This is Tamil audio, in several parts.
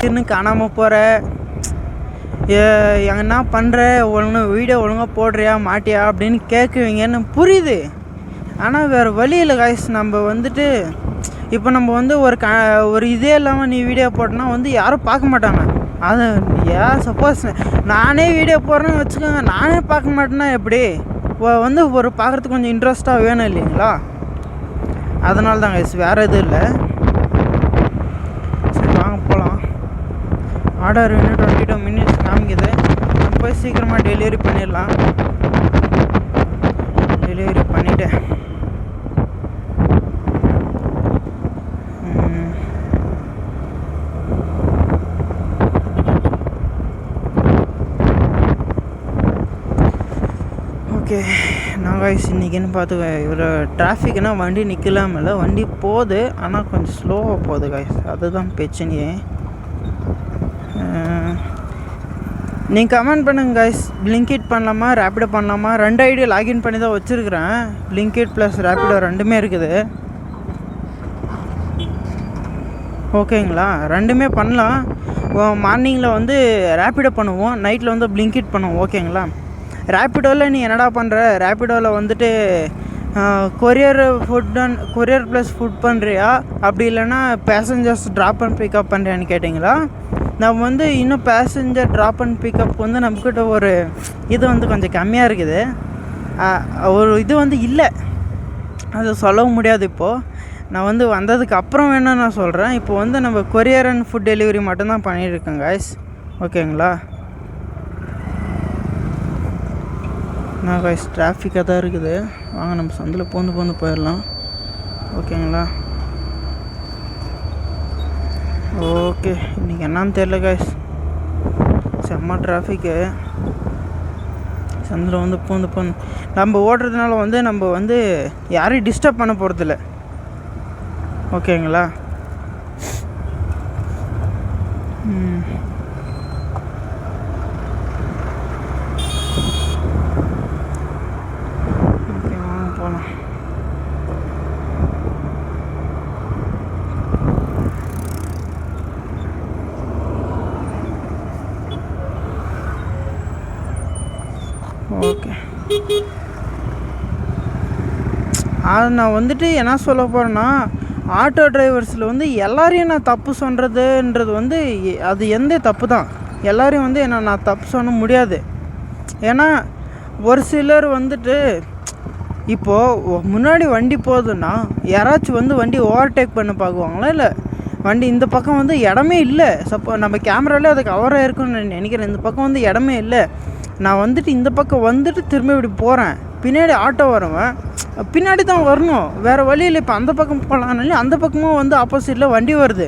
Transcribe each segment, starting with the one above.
திடீர்னு காணாமல் போகிற, என்ன பண்ணுற, வீடியோ ஒழுங்காக போடுறியா மாட்டியா அப்படின்னு கேட்குவீங்கன்னு புரியுது. ஆனால் வேறு வழி இல்லை காய்ஸ். நம்ம வந்துட்டு இப்போ நம்ம வந்து ஒரு இதே இல்லாமல் நீ வீடியோ போட்டோன்னா வந்து யாரும் பார்க்க மாட்டாங்க. அது சப்போஸ் நானே வீடியோ போடுறேன்னு வச்சுக்கோங்க, நானே பார்க்க மாட்டேன்னா எப்படி வந்து ஒரு பார்க்குறதுக்கு கொஞ்சம் இன்ட்ரெஸ்ட்டாக வேணும் இல்லைங்களா? அதனால தான் கைஸ், வேறு எதுவும் இல்லை. சரி வாங்க போகலாம். ஆர்டர் இன்னும் 22 மினிட்ஸ் காமிக்குது. நம்ம போய் சீக்கிரமாக டெலிவரி பண்ணிடலாம். டெலிவரி பண்ணிவிட்டேன். ஓகே நான் கைஸ் இன்றைக்கின்னு பார்த்து இவ்வளோ டிராஃபிக்னா வண்டி நிற்கலாமில்ல, வண்டி போகுது ஆனால் கொஞ்சம் ஸ்லோவாக போகுது கைஸ். அதுதான் பிரச்சனையே. நீங்கள் கமெண்ட் பண்ணுங்க கைஸ், பிளிங்கிட் பண்ணலாமா ரேப்பிடோ பண்ணலாமா? 2 ஐடி லாகின் பண்ணி தான் வச்சுருக்குறேன். பிளிங்கிட் ப்ளஸ் ரேப்பிடோ ரெண்டுமே இருக்குது. ஓகேங்களா? ரெண்டுமே பண்ணலாம். மார்னிங்கில் வந்து ரேப்பிடோ பண்ணுவோம், நைட்டில் வந்து பிளிங்கிட் பண்ணுவோம். ஓகேங்களா? ரேப்பிடோவில் நீ என்னடா பண்ணுற, ரேப்பிடோவில் வந்துட்டு கொரியர் ப்ளஸ் ஃபுட் பண்ணுறியா, அப்படி இல்லைன்னா பேசஞ்சர்ஸ் ட்ராப் அண்ட் பிக்கப் பண்ணுறியான்னு கேட்டிங்களா? நம்ம வந்து இன்னும் பேசஞ்சர் ட்ராப் அண்ட் பிக்கப் வந்து நம்மக்கிட்ட ஒரு இது வந்து கொஞ்சம் கம்மியாக இருக்குது. ஒரு இது வந்து இல்லை, அது சொல்லவும் முடியாது. இப்போது நான் வந்து வந்ததுக்கு அப்புறம் வேணும் நான் சொல்கிறேன். இப்போ வந்து நம்ம கொரியர் அண்ட் ஃபுட் டெலிவரி மட்டும்தான் பண்ணிகிட்ருக்கேன் கைஸ். ஓகேங்களா? நான் கைஸ் டிராஃபிக்காக தான் இருக்குது. வாங்க நம்ம சந்தில் பூந்து போயிடலாம். ஓகேங்களா? ஓகே, இன்றைக்கி என்னான்னு தெரில கைஸ், செம்ம டிராஃபிக்கு. சந்தில் வந்து பூந்து நம்ம ஓடுறதுனால வந்து நம்ம வந்து யாரையும் டிஸ்டர்ப் பண்ண போகிறதில்ல. ஓகேங்களா? ஓகே, அது நான் வந்துட்டு என்ன சொல்ல போகிறேன்னா, ஆட்டோ டிரைவர்ஸில் வந்து எல்லாரையும் நான் தப்பு சொல்கிறதுன்றது வந்து அது எந்த தப்பு தான். எல்லோரையும் வந்து நான் தப்பு சொல்ல முடியாது. ஏன்னா ஒரு சிலர் வந்துட்டு இப்போது முன்னாடி வண்டி போகுதுன்னா யாராச்சும் வந்து வண்டி ஓவர்டேக் பண்ண பார்க்குவாங்களா, இல்லை வண்டி இந்த பக்கம் வந்து இடமே இல்லை. நம்ம கேமராலே அது கவராக இருக்குன்னு நினைக்கிறேன். இந்த பக்கம் வந்து இடமே இல்லை. நான் வந்துட்டு இந்த பக்கம் வந்துட்டு திரும்ப இப்படி போகிறேன், பின்னாடி ஆட்டோ வருவேன், பின்னாடி தான் வரணும், வேறு வழியில். இப்போ அந்த பக்கம் போகலான்னு அந்த பக்கமும் வந்து ஆப்போசிட்டில் வண்டி வருது,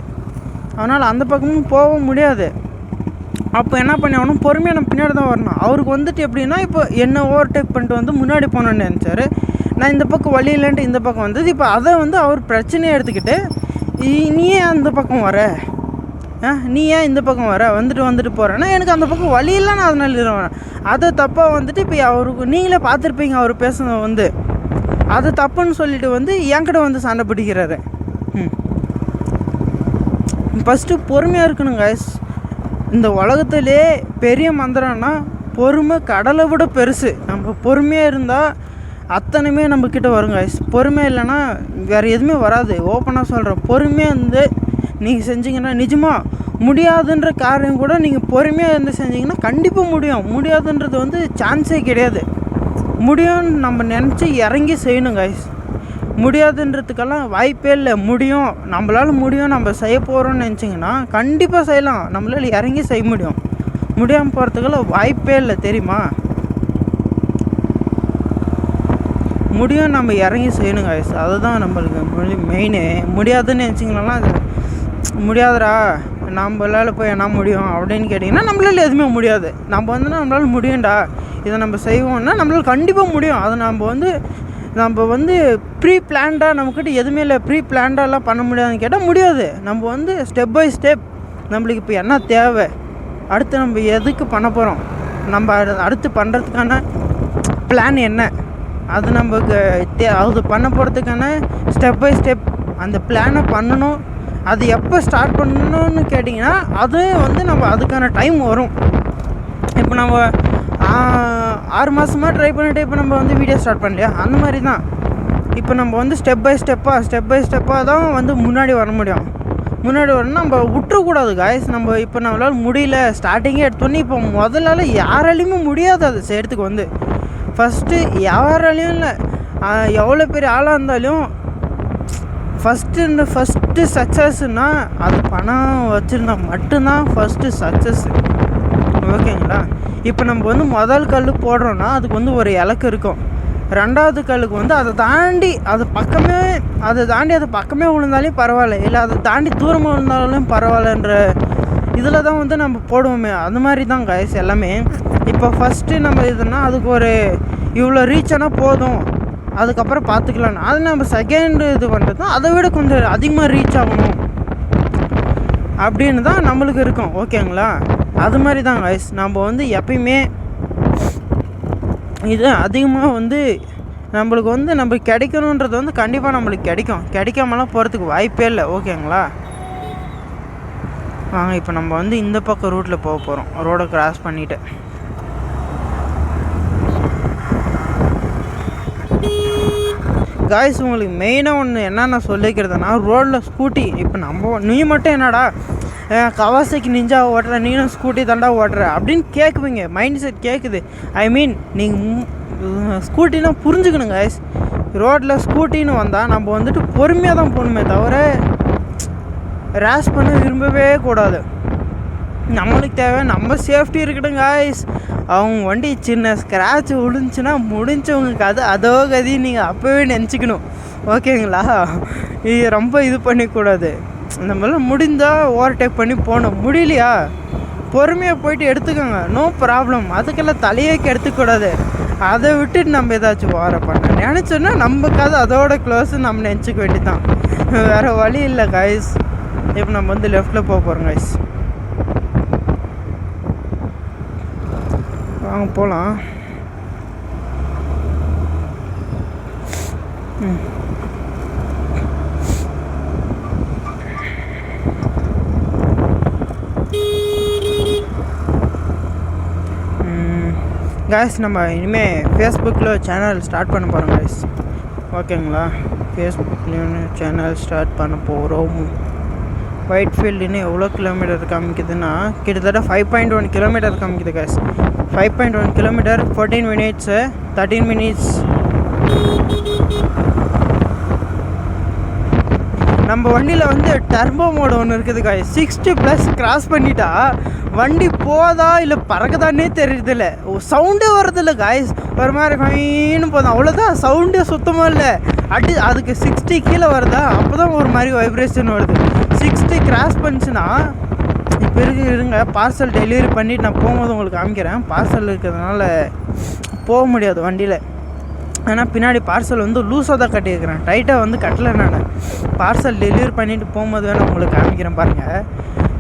அதனால் அந்த பக்கமும் போக முடியாது. அப்போ என்ன பண்ணி ஆகணும், பொறுமையாக நம்ம பின்னாடி தான் வரணும். அவருக்கு வந்துட்டு எப்படின்னா, இப்போ என்ன ஓவர்டேக் பண்ணிட்டு வந்து முன்னாடி போகணுன்னு நினச்சாரு. நான் இந்த பக்கம் வழி இல்லைன்ட்டு இந்த பக்கம் வந்தது. இப்போ அதை வந்து அவர் பிரச்சனையை எடுத்துக்கிட்டு, நீ ஏன் அந்த பக்கம் வர, நீ ஏன் இந்த பக்கம் வர, வந்துட்டு போகிறேன்னா எனக்கு அந்த பக்கம் வழியெல்லாம் நான் அதனால வரேன். அதை தப்பாக வந்துட்டு இப்போ அவருக்கு நீங்களே பார்த்துருப்பீங்க, அவர் பேசுனது வந்து அது தப்புன்னு சொல்லிட்டு வந்து என்கிட்ட வந்து சண்டை பிடிக்கிறாரு. ஃபஸ்ட்டு பொறுமையாக இருக்கணும் கைஸ். இந்த உலகத்திலே பெரிய மந்திரம்னா பொறுமை கடலை விட பெருசு. நம்ம பொறுமையாக இருந்தால் அத்தனையுமே நம்மக்கிட்ட வரும் கைஸ். பொறுமை இல்லைன்னா வேறு எதுவுமே வராது. ஓப்பனாக சொல்கிறேன், பொறுமையாக இருந்து நீங்கள் செஞ்சிங்கன்னா நிஜமாக முடியாதுன்ற காரியம் கூட நீங்கள் பொறுமையாக இருந்து செஞ்சிங்கன்னா கண்டிப்பாக முடியும். முடியாதுன்றது வந்து சான்ஸே கிடையாது. முடியும்னு நம்ம நினச்சி இறங்கி செய்யணும் கைஸ். முடியாதுன்றதுக்கெல்லாம் வாய்ப்பே இல்லை. முடியும், நம்மளால் முடியும், நம்ம செய்ய போகிறோம்னு நினச்சிங்கன்னா கண்டிப்பாக செய்யலாம். நம்மளால் இறங்கி செய்ய முடியும். முடியாமல் போகிறதுக்கெல்லாம் வாய்ப்பே இல்லை, தெரியுமா? முடியும், நம்ம இறங்கி செய்யணும் கைஸ். அதுதான் நம்மளுக்கு மெயினு. முடியாதுன்னு நினச்சிங்கன்னா அது முடியாதுடா, நம்மளால் போய் என்ன முடியும் அப்படின்னு கேட்டிங்கன்னா நம்மளால் எதுவுமே முடியாது. நம்ம வந்து நம்மளால் முடியும்டா, இதை நம்ம செய்வோம்னா நம்மளால் கண்டிப்பாக முடியும். அதை நம்ம வந்து ப்ரீ பிளான்டாக நம்மக்கிட்ட எதுவுமே இல்லை, ப்ரீ பிளான்டாலாம் பண்ண முடியாதுன்னு கேட்டால் முடியாது. நம்ம வந்து ஸ்டெப் பை ஸ்டெப் நம்மளுக்கு இப்போ என்ன தேவை, அடுத்து நம்ம எதுக்கு பண்ண போகிறோம், நம்ம அடுத்து பண்ணுறதுக்கான பிளான் என்ன, அது நமக்கு அது பண்ண போகிறதுக்கான ஸ்டெப் பை ஸ்டெப் அந்த பிளானை பண்ணணும். அது எப்போ ஸ்டார்ட் பண்ணணும்னு கேட்டிங்கன்னா அது வந்து நம்ம அதுக்கான டைம் வரும். இப்போ நம்ம 6 மாதமாக ட்ரை பண்ணிவிட்டு இப்போ நம்ம வந்து வீடியோ ஸ்டார்ட் பண்ணலையா, அந்த மாதிரி தான். இப்போ நம்ம வந்து ஸ்டெப் பை ஸ்டெப்பாக தான் வந்து முன்னாடி வர முடியும். முன்னாடி வரணும், நம்ம விட்டுறக்கூடாது காய்ஸ். நம்ம இப்போ நம்மளால் முடியல, ஸ்டார்டிங்கே எடுத்தோன்னே இப்போ முதலால் யாராலையுமே முடியாது அது செய்கிறதுக்கு. வந்து ஃபஸ்ட்டு யாராலையும் இல்லை, எவ்வளோ பெரிய ஆளாக இருந்தாலும் ஃபஸ்ட்டு சக்ஸஸ்னால் அது பணம் வச்சுருந்தா மட்டும்தான் ஃபஸ்ட்டு சக்ஸஸ். ஓகேங்களா? இப்போ நம்ம வந்து முதல் கல் போடுறோன்னா அதுக்கு வந்து ஒரு இலக்கு இருக்கும். 2வது கல்லுக்கு வந்து அதை தாண்டி அது பக்கமே விழுந்தாலும் பரவாயில்ல, இல்லை அதை தாண்டி தூரமாக விழுந்தாலும் பரவாயில்லன்ற இதில் தான் வந்து நம்ம போடுவோமே. அது மாதிரி தான் காய்ஸ் எல்லாமே. இப்போ ஃபஸ்ட்டு நம்ம இதுனா அதுக்கு ஒரு இவ்வளோ ரீச் ஆனால் போதும், அதுக்கப்புறம் பார்த்துக்கலான்னு. அது நம்ம செகண்ட் இது பண்ணுறது அதை விட கொஞ்சம் அதிகமாக ரீச் ஆகணும் அப்படின்னு தான் நம்மளுக்கு இருக்கும். ஓகேங்களா? அது மாதிரி தான் காய்ஸ். நம்ம வந்து எப்பயுமே இது அதிகமாக வந்து நம்மளுக்கு வந்து நம்ம கிடைக்கணுன்றது வந்து கண்டிப்பாக நம்மளுக்கு கிடைக்காமலாம் போகிறதுக்கு வாய்ப்பே இல்லை. ஓகேங்களா? வாங்க இப்போ நம்ம வந்து இந்த பக்கம் ரூட்டில் போக போகிறோம், ரோடை கிராஸ் பண்ணிவிட்டு. காய்ஸ் உங்களுக்கு மெயினாக ஒன்று என்னென்ன சொல்லிக்கிறதுனா, ரோடில் ஸ்கூட்டி இப்போ நீ மட்டும் என்னடா கவாசாக்கி நிஞ்சா ஓட்டுற, நீனும் ஸ்கூட்டி தாண்டா ஓட்டுற அப்படின்னு கேட்குவீங்க. மைண்ட் செட் கேட்குது. ஐ மீன் நீங்கள் ஸ்கூட்டினா புரிஞ்சுக்கணும் காய்ஸ். ரோட்டில் ஸ்கூட்டின்னு வந்தால் நம்ம வந்துட்டு பொறுமையாக தான் போகணுமே தவிர ரேஷ் பண்ண விரும்பவே கூடாது. நம்மளுக்கு தேவை நம்ம சேஃப்டி இருக்கட்டும் காய்ஸ். அவங்க வண்டி சின்ன ஸ்க்ராட்ச் விழுந்துச்சுன்னா முடிஞ்சவங்களுக்கு அதோ கதி நீங்கள் அப்போவே நினச்சிக்கணும். ஓகேங்களா? இது ரொம்ப இது பண்ணிக்கூடாது. நம்மளால் முடிந்தால் ஓவர்டேக் பண்ணி போகணும். முடியலையா பொறுமையாக போயிட்டு எடுத்துக்கோங்க, நோ ப்ராப்ளம். அதுக்கெல்லாம் தலையேக்கு எடுத்துக்கூடாது. அதை விட்டுட்டு நம்ம ஏதாச்சும் ஓர பண்ண நினச்சோன்னா நம்ம கதை அதோட க்ளோஸு நம்ம நினச்சிக்க வேண்டி தான், வேறு வழி இல்லை காய்ஸ். இப்போ நம்ம வந்து லெஃப்டில் போக போகிறோம் காய்ஸ். வாங்க போகலாம். காய்ஸ் நம்ம இனிமேல் ஃபேஸ்புக்கில் சேனல் ஸ்டார்ட் பண்ண போகிறோம் காய்ஸ். ஓகேங்களா? ஃபேஸ்புக்லேயும் சேனல் ஸ்டார்ட் பண்ண போகிறோம். ஒயிட் ஃபீல்டு இன்னும் எவ்வளோ கிலோமீட்டர் காமிக்குதுன்னா கிட்டத்தட்ட 5.1 கிலோமீட்டர் காமிக்குது காய்ஸ். 5.1 kilometre 14 minutes 13 minutes. நம்ம வண்டியில் வந்து டர்போ மோடு ஒன்று இருக்குது காய்ஸ். 60+ கிராஸ் பண்ணிட்டா வண்டி போதா இல்லை பறக்குதானே தெரியுதில்ல, சவுண்டே வர்றதில்ல காய்ஸ். ஒரு மாதிரி கம்மின்னு போதும், அவ்வளோதான். சவுண்டே சுத்தமாக இல்லை. அதுக்கு 60 கீழே வருதா அப்போ தான் ஒரு மாதிரி வைப்ரேஷன் வருது. 60 கிராஸ் பண்ணிச்சுன்னா இப்போ இருங்க பார்சல் டெலிவரி பண்ணிவிட்டு நான் போகும்போது உங்களுக்கு காமிக்கிறேன். பார்சல் இருக்கிறதுனால போக முடியாது வண்டியில். ஆனால் பின்னாடி பார்சல் வந்து லூஸாக தான் கட்டியிருக்கிறேன், டைட்டாக வந்து கட்டலை. நான் பார்சல் டெலிவரி பண்ணிவிட்டு போகும்போது வேணால் உங்களுக்கு காமிக்கிறேன் பாருங்கள்.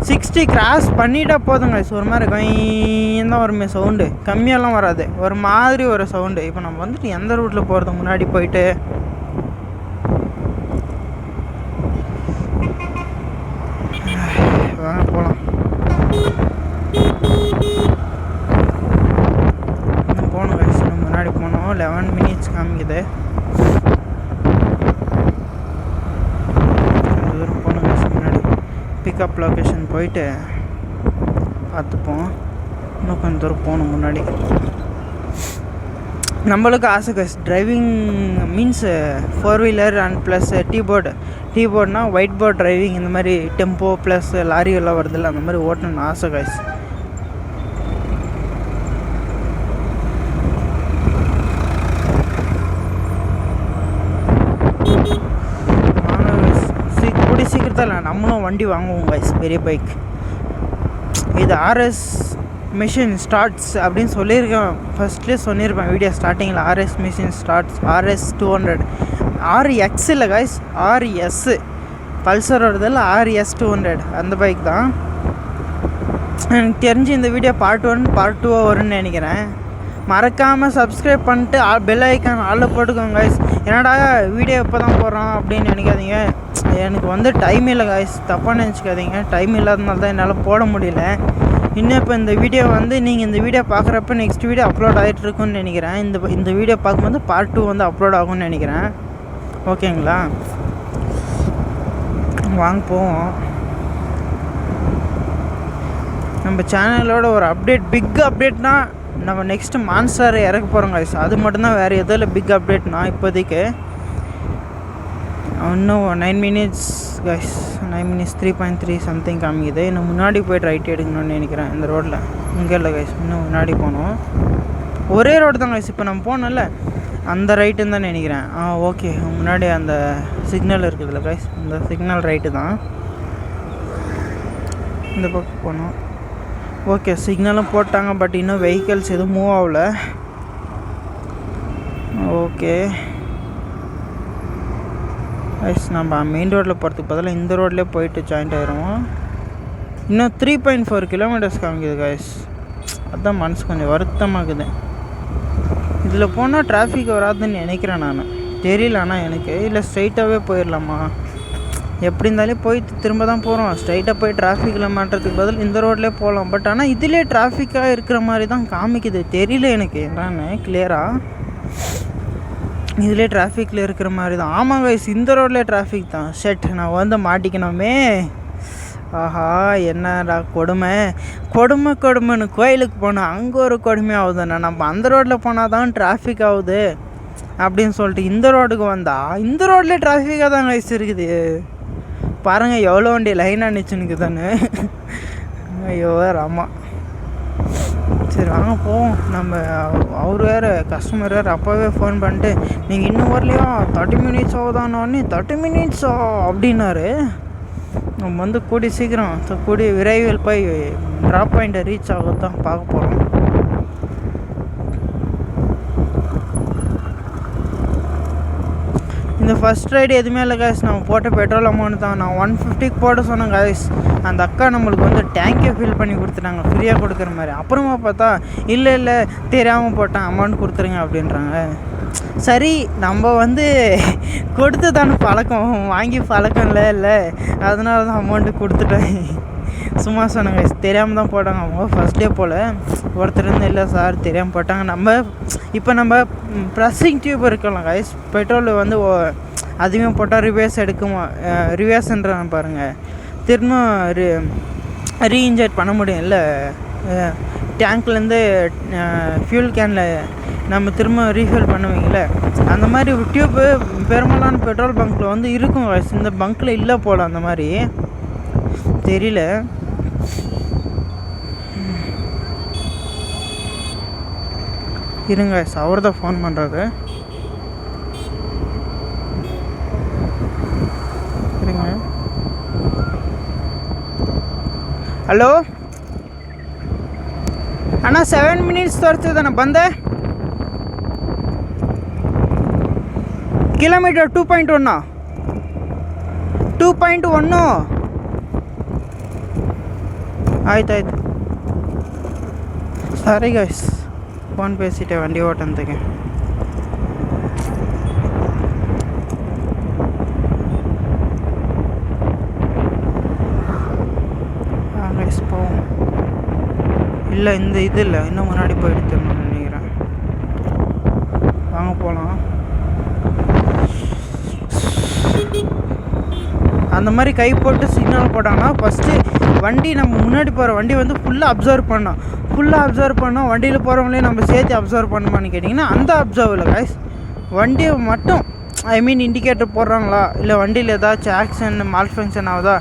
60 கிராஸ் பண்ணிட்டா போதுங்க. ஒரு மாதிரி கையும் தான் வருமே, சவுண்டு கம்மியெல்லாம் வராது, ஒரு மாதிரி ஒரு சவுண்டு. இப்போ நம்ம வந்துட்டு எந்த ரூட்டில் போகிறது, முன்னாடி போயிட்டு வாங்க போகலாம். போகணும் கைஸ், முன்னாடி போனோம். 11 மினிட்ஸ் காமிக்குது. போகணும் கைஸ், முன்னாடி பிக்கப் லொக்கேஷன் போயிட்டு பார்த்துப்போம். இன்னும் கொஞ்சம் தூரம் போகணும் முன்னாடி. நம்மளுக்கு ஆசை guys, driving means 4 wheeler and plus டீபோர்ட்னா ஒயிட் போர்ட் டிரைவிங், இந்த மாதிரி டெம்போ ப்ளஸ் லாரி எல்லாம் வருதில்ல, அந்த மாதிரி ஓட்டணும்னு ஆசை கைஸ். கூடி சீக்கிரத்தில் நம்மளும் வண்டி வாங்குவோம் கைஸ், பெரிய பைக். இது ஆர்எஸ் மிஷின் ஸ்டார்ட்ஸ் அப்படின்னு சொல்லியிருக்கேன், ஃபஸ்ட்லேயே சொல்லியிருப்பேன் வீடியோ ஸ்டார்டிங்கில். RS machine starts RS 200, RX இல்லை காய்ஸ், RS பல்சர் வருதில்ல, RS 200 அந்த பைக் தான். எனக்கு தெரிஞ்சு இந்த வீடியோ பார்ட் 1 பார்ட் 2 வரும்னு நினைக்கிறேன். மறக்காமல் சப்ஸ்கிரைப் பண்ணிட்டு பெல் ஐக்கான் ஆளில் போட்டுக்கோங்க கைஸ். என்னடா வீடியோ இப்போ தான் போடுறோம் அப்படின்னு நினைக்காதீங்க. எனக்கு வந்து டைம் இல்லை கைஸ், தப்பாக நினச்சிக்காதீங்க. டைம் இல்லாதனால தான் என்னால் போட முடியல. இன்னும் இப்போ இந்த வீடியோ வந்து நீங்கள் இந்த வீடியோ பார்க்குறப்ப நெக்ஸ்ட் வீடியோ அப்லோட் ஆகிட்டு இருக்குன்னு நினைக்கிறேன். இந்த வீடியோ பார்க்கும்போது பார்ட் 2 வந்து அப்லோட் ஆகும்னு நினைக்கிறேன். ஓகேங்களா, வாங்க போவோம். நம்ம சேனலோட ஒரு அப்டேட், பிக் அப்டேட்னா நம்ம நெக்ஸ்ட்டு மான்ஸ்டர் இறக்க போகிறோம் கைஸ். அது மட்டும்தான், வேறு எதுவும் இல்லை பிக் அப்டேட்னா இப்போதைக்கு. இன்னும் 9 minutes கைஸ், 9 minutes 3.3 சம்திங் காமிக்குது. இன்னும் முன்னாடி போய்ட்டு ரைட் எடுக்கணும்னு நினைக்கிறேன் இந்த ரோட்டில். இங்கே இல்லை கைஸ், இன்னும் முன்னாடி போகணும். ஒரே ரோடு தான் கைஸ், இப்போ நம்ம போனோம்ல அந்த ரைட்டுன்னு தான் நினைக்கிறேன். ஓகே, முன்னாடி அந்த சிக்னல் இருக்குதுல்ல கைஸ், அந்த சிக்னல் ரைட்டு தான். இந்த பக்கம் போகணும். ஓகே, சிக்னலும் போட்டாங்க, பட் இன்னும் வெஹிக்கல்ஸ் எதுவும் மூவ் ஆகலை. ஓகே கைஸ், நம்ம மெயின் ரோட்டில் போகிறதுக்கு பதிலாக இந்த ரோட்லேயே போயிட்டு ஜாயிண்ட் ஆகிடுவோம். இன்னும் 3.4 kilometers காமிக்குது கைஸ். அதுதான் மனசு கொஞ்சம் வருத்தமாகுது. இதில் போனால் டிராஃபிக் வராதுன்னு நினைக்கிறேன் நான், தெரியல. ஆனால் எனக்கு இல்லை ஸ்ட்ரைட்டாகவே போயிடலாமா, எப்படி இருந்தாலும் போய் திரும்ப தான் போகிறோம். ஸ்ட்ரைட்டாக போய் டிராஃபிக்கில் மாட்டுறதுக்கு பதில் இந்த ரோட்லேயே போகலாம். பட் ஆனால் இதிலே டிராஃபிக்காக இருக்கிற மாதிரி தான் காமிக்குது, தெரியல எனக்கு என்னன்னு கிளியராக. இதிலே டிராஃபிக்கில் இருக்கிற மாதிரி தான். ஆமாம் கைஸ், இந்த ரோட்லேயே டிராஃபிக் தான். ஷெட், நான் வந்து மாட்டிக்கணுமே. ஆஹா, என்னடா கொடுமை கொடுமை கொடுமைன்னு கோயிலுக்கு போனோம், அங்கே ஒரு கொடுமை ஆகுதுண்ணா. நம்ம அந்த ரோட்டில் போனால் தான் டிராஃபிக் ஆகுது அப்படின்னு சொல்லிட்டு இந்த ரோடுக்கு வந்தால் இந்த ரோட்லேயே டிராஃபிக்காக தான் கைஸ் இருக்குது. பாருங்கள் எவ்வளோ வண்டி லைனாக நிச்சுனுக்கு தானே. ஐயோ ராமா. சரி வாங்க போவோம். நம்ம அவர் வேறு கஸ்டமர் வேறு அப்போவே ஃபோன் பண்ணிட்டு நீங்கள் இன்னும் வரலையா, 30 minutes ஆகுதானோடனே 30 minutes அப்படின்னாரு. நம்ம வந்து கூடி சீக்கிரம் கூடி விரைவில் போய் ட்ராப் பாயிண்ட்டை ரீச் ஆகத்தான் பார்க்க போகிறோம். இந்த ஃபஸ்ட் ரைடு எதுவுமே இல்லை கைஸ், நம்ம போட்ட பெட்ரோல் அமௌண்ட் தான். நான் 150 போட சொன்னேன் கைஸ். அந்த அக்கா நம்மளுக்கு வந்து டேங்கே ஃபில் பண்ணி கொடுத்துட்டாங்க, ஃப்ரீயாக கொடுக்குற மாதிரி. அப்புறமா பார்த்தா இல்லை தெரியாமல் போட்டேன், அமௌண்ட் கொடுத்துருங்க அப்படின்றாங்க. சரி, நம்ம வந்து கொடுத்து தானே பழக்கம், வாங்கி பழக்கம் இல்லை, அதனால தான் அமௌண்ட்டு கொடுத்துட்டேன். சும்மா சொன்னாங்க கைஸ், தெரியாமல் தான் போட்டாங்க. அவங்க ஃபஸ்ட் டே போல் ஒருத்தர் இருந்து இல்லை சார் தெரியாமல் போட்டாங்க. நம்ம ப்ரெஸ்ஸிங் டியூப் இருக்கலாம் கைஸ், பெட்ரோல் வந்து அதிகமாக போட்டால் ரிவர்ஸ் எடுக்குமா, ரிவர்ஸ்ன்றாங்க பாருங்கள். திரும்ப ரீஇன்ஜெக்ட் பண்ண முடியும் இல்லை, டேங்க்லேருந்து ஃபியூல் கேனில் நம்ம திரும்ப ரீஃபில் பண்ணுவீங்கள, அந்த மாதிரி டியூப்பு பெரும்பாலான பெட்ரோல் பங்க்கில் வந்து இருக்கும் கைஸ். இந்த பங்க்கில் இல்லை போல், அந்த மாதிரி தெரியல. இருங்க, அவர் தான் ஃபோன் பண்ணுறாரு. இருங்க. ஹலோ ಅಣ್ಣ 7 minutes ತೋರಿಸ್ತಿದ್ದಾನೆ, ಬಂದೆ. ಕಿಲೋಮೀಟರ್ 2.1 ಆಯ್ತು. ಸಾರಿ ಗೈಸ್, ಫೋನ್ பேசிட்டே வண்டி ஓட்டத்துக்கு. கைஸ் போவோம். இல்லை இந்த இது இல்லை, இன்னும் முன்னாடி போய் எடுத்துடணும்னு நினைக்கிறேன். வாங்க போகலாம். அந்த மாதிரி கை போட்டு சிக்னல் போட்டாங்கன்னா ஃபஸ்ட்டு வண்டி நம்ம முன்னாடி போகிற வண்டி வந்து ஃபுல்லாக அப்சர்வ் பண்ணோம். வண்டியில் போகிறவங்களையும் நம்ம சேர்த்து அப்சர்வ் பண்ணுமான்னு கேட்டிங்கன்னா அந்த அப்சர்வ் இல்லை கைஸ். வண்டியை மட்டும் இண்டிகேட்டர் போடுறாங்களா, இல்லை வண்டியில் ஏதாச்சும் ஆக்சிடென்ட் மால் ஃபங்க்ஷன் ஆகுதா.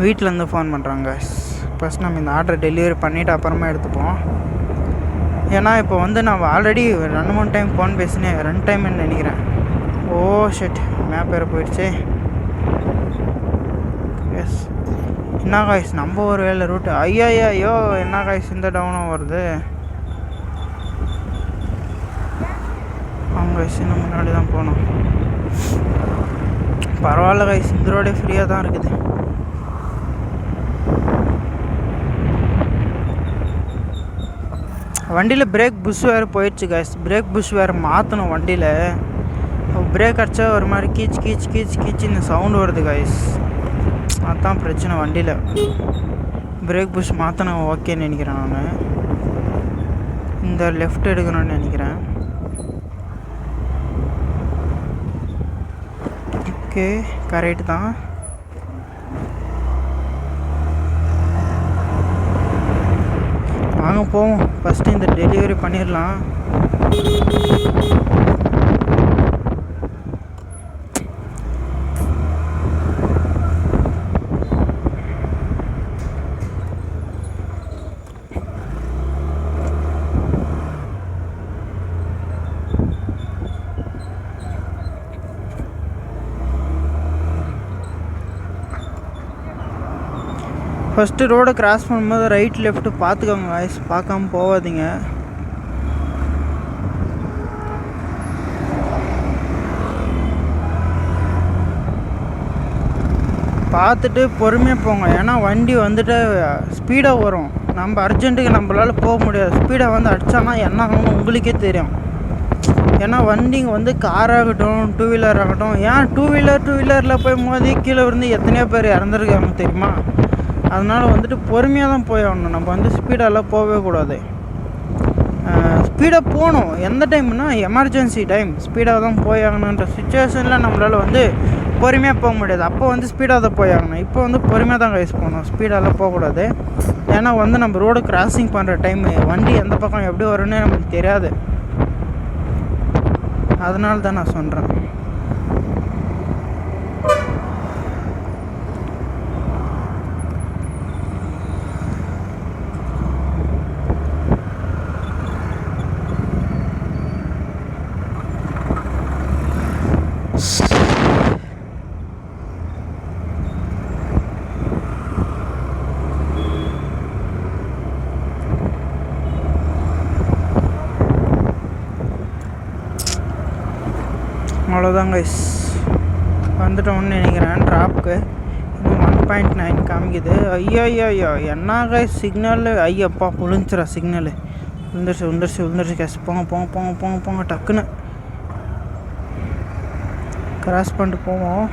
வீட்டிலேருந்து ஃபோன் பண்ணுறாங்க கைஸ். ஃபஸ்ட் நம்ம இந்த ஆர்டர் டெலிவரி பண்ணிவிட்டு அப்புறமா எடுத்துப்போம். ஏன்னா இப்போ வந்து நான் ஆல்ரெடி 2-3 டைம் ஃபோன் பேசினேன், 2 டைம்னு நினைக்கிறேன். ஓ ஷிட், மேப் வேறு போயிடுச்சு. எஸ், என்ன காய்ஸ் நம்ம ஒரு வேலை ரூட்டு. ஐயோ என்ன காய்ஸ் இந்த டவுனும் வருது. அவங்க காய்ஸ் இன்னும் முன்னாடி தான் போகணும். பரவாயில்ல காய்ஸ், இந்த ரோடே ஃப்ரீயாக தான் இருக்குது. வண்டியில் பிரேக் புஷ் வேறு போயிடுச்சு கைஸ். பிரேக் புஷ் வேறு மாற்றணும் வண்டியில். பிரேக் அடித்தா ஒரு மாதிரி கீச் கீச் கீச் கீச்சின்னு சவுண்டு வருது கைஸ். அதுதான் பிரச்சனை வண்டியில். பிரேக் புஷ் மாற்றணும் ஓகேன்னு நினைக்கிறேன். நான் இந்த லெஃப்ட் எடுக்கணும்னு நினைக்கிறேன். ஓகே கரெக்டு தான். வாங்க போவோம். ஃபஸ்ட்டு இந்த டெலிவரி பண்ணிடலாம். ஃபஸ்ட்டு ரோடை கிராஸ் பண்ணும்போது ரைட் லெஃப்ட்டு பார்த்துக்கோங்க காய்ஸ். பார்க்காம போகாதீங்க. பார்த்துட்டு பொறுமையாக போங்க. ஏன்னா வண்டி வந்துட்டு ஸ்பீடாக வரும். நம்ம அர்ஜென்ட்டுக்கு நம்மளால் போக முடியாது. ஸ்பீடாக வந்து அடித்தானா என்ன ஆகணும் உங்களுக்கே தெரியும். ஏன்னா வண்டிங்க வந்து காராகட்டும் டூ வீலர் ஆகட்டும். ஏன் டூ வீலரில் போய் மோதி கீழே இருந்து எத்தனையோ பேர் இறந்துருக்காங்க தெரியுமா? அதனால் வந்துட்டு பொறுமையாக தான் போய் ஆகணும். நம்ம வந்து ஸ்பீடெல்லாம் போகவே கூடாது. ஸ்பீடாக போகணும். எந்த டைம்னா எமர்ஜென்சி டைம் ஸ்பீடாக தான் போய் ஆகணுன்ற சுச்சுவேஷனில் நம்மளால் வந்து பொறுமையாக போக முடியாது. அப்போ வந்து ஸ்பீடாக தான் போய் ஆகணும். இப்போ வந்து பொறுமையாக தான் கைஸ் போகணும். ஸ்பீடெல்லாம் போகக்கூடாது. ஏன்னா வந்து நம்ம ரோடு கிராசிங் பண்ணுற டைமு வண்டி எந்த பக்கம் எப்படி வரும்னே நம்மளுக்கு தெரியாது. அதனால தான் நான் சொல்கிறேன். அவ்வளோதான் கைஸ். வந்துட்டோம்னு நினைக்கிறேன். ட்ராப்க்கு இன்னும் 1.9 காமிக்குது. ஐயோ என்ன கைஸ் சிக்னல். ஐயப்பா விழுந்துச்சுரா சிக்னலு. விழுந்துருச்சு கைஸ். போங்க போங்க போங்க போங்க போங்க டக்குன்னு கிராஸ் பண்ணிட்டு போவோம்.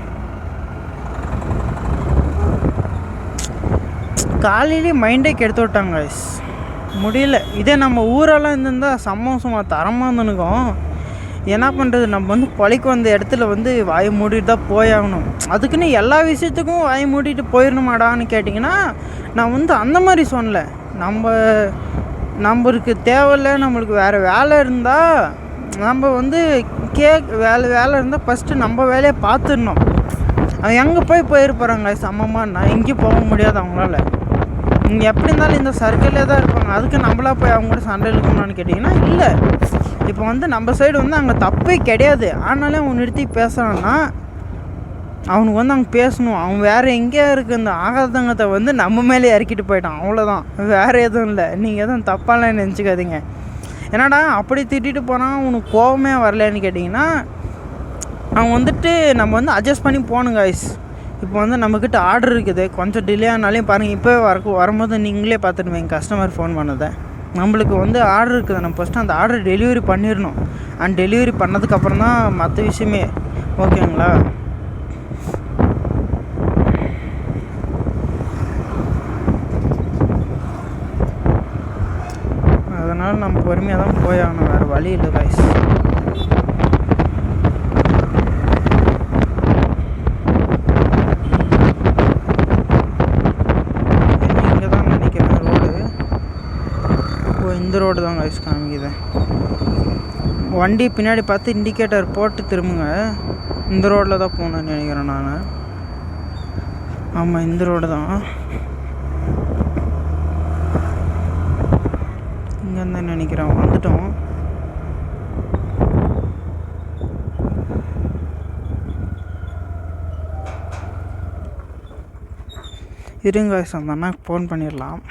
காலையிலேயே மைண்டே கெடுத்து விட்டாங்க கைஸ். முடியல. இதே நம்ம ஊரெல்லாம் இருந்திருந்தால் சும்மா தரமாக இருந்துனுக்கும். என்ன பண்ணுறது, நம்ம வந்து பழிக்கு வந்த இடத்துல வந்து வாயை மூடிட்டு தான் போயாகணும். அதுக்குன்னு எல்லா விஷயத்துக்கும் வாயை மூடிட்டு போயிடணுமாடான்னு கேட்டிங்கன்னா நான் வந்து அந்த மாதிரி சொன்னல. நம்மளுக்கு தேவையில்லை. நம்மளுக்கு வேறு வேலை இருந்தால் நம்ம வந்து வேலை இருந்தால் ஃபஸ்ட்டு நம்ம வேலையை பார்த்துடணும். அவங்க எங்கே போயிருப்பாங்க சமமாக. நான் எங்கேயும் போக முடியாது அவங்களால. இங்கே எப்படி இருந்தாலும் இந்த சர்க்கிளே தான் இருப்பாங்க. அதுக்கு நம்மளா போய் அவங்க கூட சண்டை இழுக்கணும்னு கேட்டிங்கன்னா இல்லை. இப்போ வந்து நம்ம சைடு வந்து அங்கே தப்பே கிடையாது. ஆனாலே அவன் நிறுத்தி பேசுகிறான்னா அவனுக்கு வந்து அங்கே பேசணும். அவன் வேறு எங்கேயா இருக்குது இந்த ஆகாதங்கத்தை வந்து நம்ம மேலே இறக்கிட்டு போயிட்டான். அவ்வளோதான், வேறு எதுவும் இல்லை. நீங்கள் எதுவும் தப்பாலாம் நினச்சிக்காதீங்க. என்னடா அப்படி திட்டிட்டு போனால் அவனுக்கு கோபமே வரலன்னு கேட்டிங்கன்னா அவன் வந்துட்டு நம்ம வந்து அட்ஜஸ்ட் பண்ணி போகணும் கைஸ். இப்போ வந்து நம்மக்கிட்ட ஆர்டர் இருக்குது. கொஞ்சம் டிலே ஆனாலையும் பாருங்கள். இப்போ வரும்போது நீங்களே பார்த்துடுவீங்க கஸ்டமர் ஃபோன் பண்ணதை. நம்மளுக்கு வந்து ஆர்டர் இருக்குது. நம்ம ஃபஸ்ட்டு அந்த ஆர்டர் டெலிவரி பண்ணிடணும். அண்ட் டெலிவரி பண்ணதுக்கப்புறம் தான் மற்ற விஷயமே. ஓகேங்களா? அதனால் நம்ம பொறுமையாக தான் போயாகணும். வேறு வழி இல்லை கைஸ். இந்த ரோடு தான் கைஸ் காமிக்குது. வண்டி பின்னாடி பார்த்து இண்டிகேட்டர் போட்டு திரும்புங்க. இந்த ரோட்டில் தான் போகணுன்னு நினைக்கிறேன் நான். ஆமாம், இந்த ரோடு தான். இங்கேருந்து நினைக்கிறேன். வந்துட்டோம். இருங்க கைஸ், அந்த அண்ணாக்கு ஃபோன் பண்ணிடலாம்.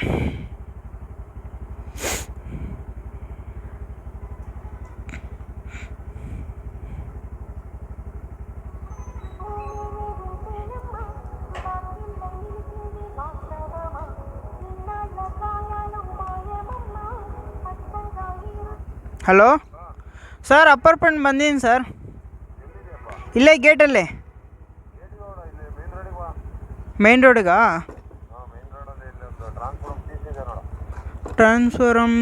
ಹಲೋ ಸರ್ ಅಪಾರ್ಟ್ಮೆಂಟ್ ಬಂದೀನಿ ಸರ್. ಇಲ್ಲೇ ಗೇಟಲ್ಲೇ ಮೇನ್ ರೋಡಿಗಾ? ಟ್ರಾನ್ಸ್ಫಾರಮ್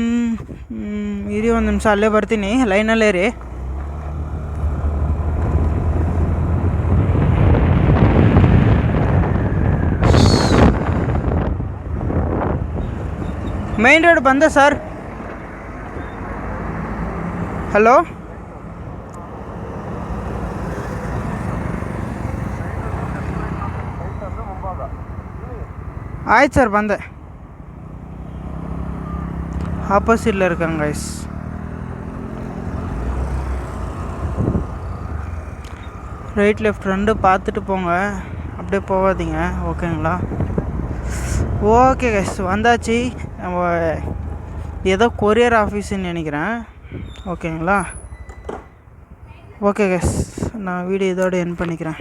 ಇರಿ ಒಂದು ನಿಮಿಷ, ಅಲ್ಲೇ ಬರ್ತೀನಿ, ಲೈನಲ್ಲೇ ರೀ. ಮೇನ್ ರೋಡ್ ಬಂದೆ ಸರ್. ಹಲೋ ஆயிடுச்சு சார் வந்தேன். ஆப்போசிட்டில் இருக்காங்க கைஸ். ரைட் லெஃப்ட் ரெண்டு பார்த்துட்டு போங்க, அப்படியே போகாதீங்க, ஓகேங்களா? ஓகே கைஸ், வந்தாச்சு. ஏதோ கொரியர் ஆஃபீஸுன்னு நினைக்கிறேன், ஓகேங்களா? ஓகே கைஸ், நான் வீடியோ இதோடு எண்ட் பண்ணிக்கிறேன்.